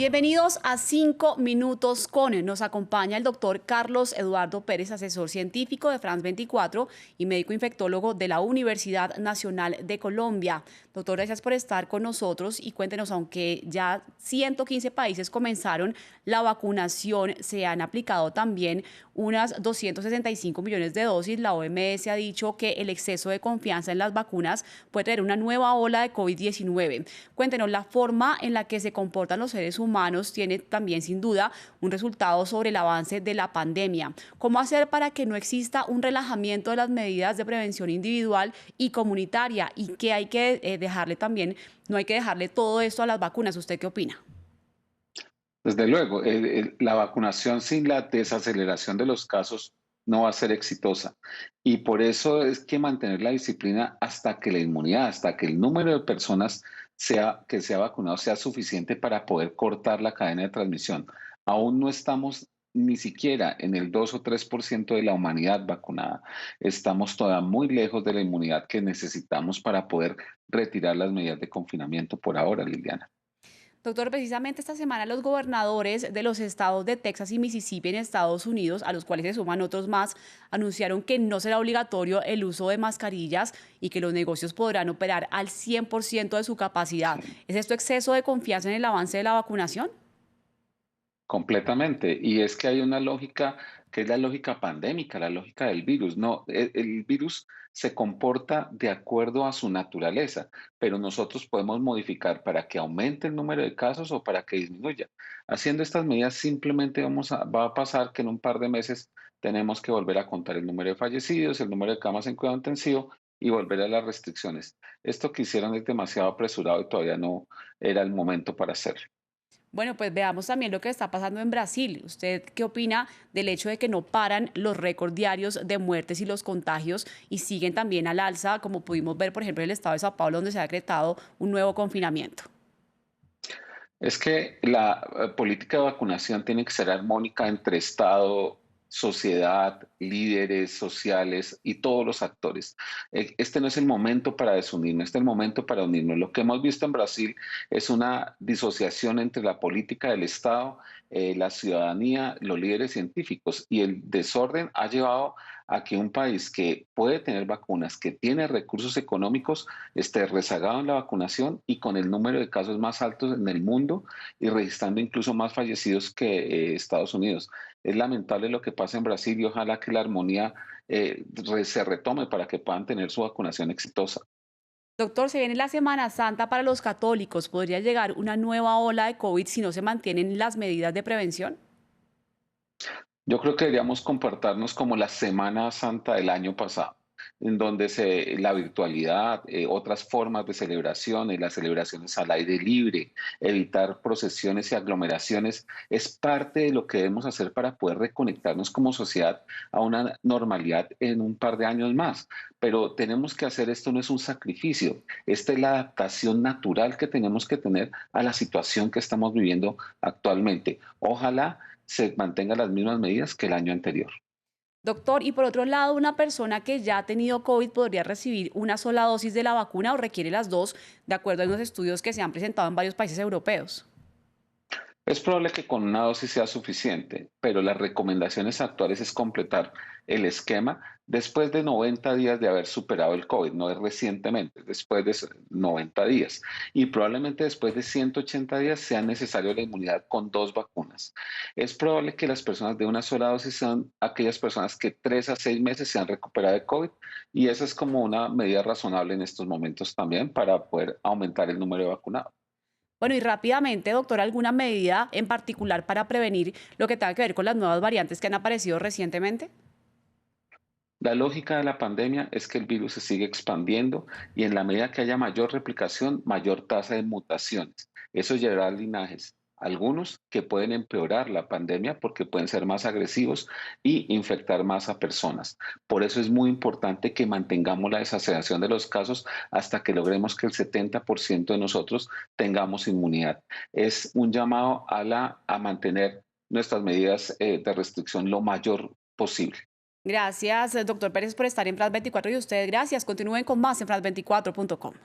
Bienvenidos a 5 Minutos con. Nos acompaña el doctor Carlos Eduardo Pérez, asesor científico de France 24 y médico infectólogo de la Universidad Nacional de Colombia. Doctor, gracias por estar con nosotros y cuéntenos, aunque ya 115 países comenzaron la vacunación, se han aplicado también unas 265 millones de dosis. La OMS ha dicho que el exceso de confianza en las vacunas puede traer una nueva ola de COVID-19. Cuéntenos, la forma en la que se comportan los seres humanos tiene también sin duda un resultado sobre el avance de la pandemia. ¿Cómo hacer para que no exista un relajamiento de las medidas de prevención individual y comunitaria? ¿Y qué hay que dejarle también? No hay que dejarle todo esto a las vacunas. ¿Usted qué opina? Desde luego, la vacunación sin la desaceleración de los casos no va a ser exitosa. Y por eso es que mantener la disciplina hasta que la inmunidad, hasta que el número de personas que sea vacunado sea suficiente para poder cortar la cadena de transmisión. Aún no estamos ni siquiera en el 2 o 3% de la humanidad vacunada. Estamos todavía muy lejos de la inmunidad que necesitamos para poder retirar las medidas de confinamiento por ahora, Liliana. Doctor, precisamente esta semana los gobernadores de los estados de Texas y Mississippi en Estados Unidos, a los cuales se suman otros más, anunciaron que no será obligatorio el uso de mascarillas y que los negocios podrán operar al 100% de su capacidad. Sí. ¿Es esto exceso de confianza en el avance de la vacunación? Completamente. Y es que hay una lógica que es la lógica pandémica, la lógica del virus. No, el virus se comporta de acuerdo a su naturaleza, pero nosotros podemos modificar para que aumente el número de casos o para que disminuya. Haciendo estas medidas simplemente va a pasar que en un par de meses tenemos que volver a contar el número de fallecidos, el número de camas en cuidado intensivo y volver a las restricciones. Esto que hicieron es demasiado apresurado y todavía no era el momento para hacerlo. Bueno, pues veamos también lo que está pasando en Brasil. ¿Usted qué opina del hecho de que no paran los récords diarios de muertes y los contagios y siguen también al alza, como pudimos ver, por ejemplo, en el estado de Sao Paulo, donde se ha decretado un nuevo confinamiento? Es que la política de vacunación tiene que ser armónica entre Estado, sociedad, líderes sociales y todos los actores. Este no es el momento para desunirnos, este es el momento para unirnos. Lo que hemos visto en Brasil es una disociación entre la política del Estado, la ciudadanía, los líderes científicos, y el desorden ha llevado a que un país que puede tener vacunas, que tiene recursos económicos, esté rezagado en la vacunación y con el número de casos más altos en el mundo y registrando incluso más fallecidos que Estados Unidos. Es lamentable lo que pasa en Brasil y ojalá que la armonía se retome para que puedan tener su vacunación exitosa. Doctor, se viene la Semana Santa para los católicos. ¿Podría llegar una nueva ola de COVID si no se mantienen las medidas de prevención? Yo creo que deberíamos comportarnos como la Semana Santa del año pasado, en donde la virtualidad, otras formas de celebración y las celebraciones al aire libre, evitar procesiones y aglomeraciones, es parte de lo que debemos hacer para poder reconectarnos como sociedad a una normalidad en un par de años más. Pero tenemos que hacer esto, no es un sacrificio, esta es la adaptación natural que tenemos que tener a la situación que estamos viviendo actualmente. Ojalá se mantengan las mismas medidas que el año anterior. Doctor, y por otro lado, una persona que ya ha tenido COVID podría recibir una sola dosis de la vacuna o requiere las dos, de acuerdo a unos estudios que se han presentado en varios países europeos. Es probable que con una dosis sea suficiente, pero las recomendaciones actuales es completar el esquema después de 90 días de haber superado el COVID, no es recientemente, después de 90 días. Y probablemente después de 180 días sea necesario la inmunidad con dos vacunas. Es probable que las personas de una sola dosis sean aquellas personas que 3 a 6 meses se han recuperado de COVID y esa es como una medida razonable en estos momentos también para poder aumentar el número de vacunados. Bueno, y rápidamente, doctor, ¿alguna medida en particular para prevenir lo que tenga que ver con las nuevas variantes que han aparecido recientemente? La lógica de la pandemia es que el virus se sigue expandiendo y en la medida que haya mayor replicación, mayor tasa de mutaciones. Eso llevará a linajes, algunos que pueden empeorar la pandemia porque pueden ser más agresivos y infectar más a personas. Por eso es muy importante que mantengamos la desaceleración de los casos hasta que logremos que el 70% de nosotros tengamos inmunidad. Es un llamado a mantener nuestras medidas de restricción lo mayor posible. Gracias, doctor Pérez, por estar en France 24 y ustedes, gracias. Continúen con más en France24.com.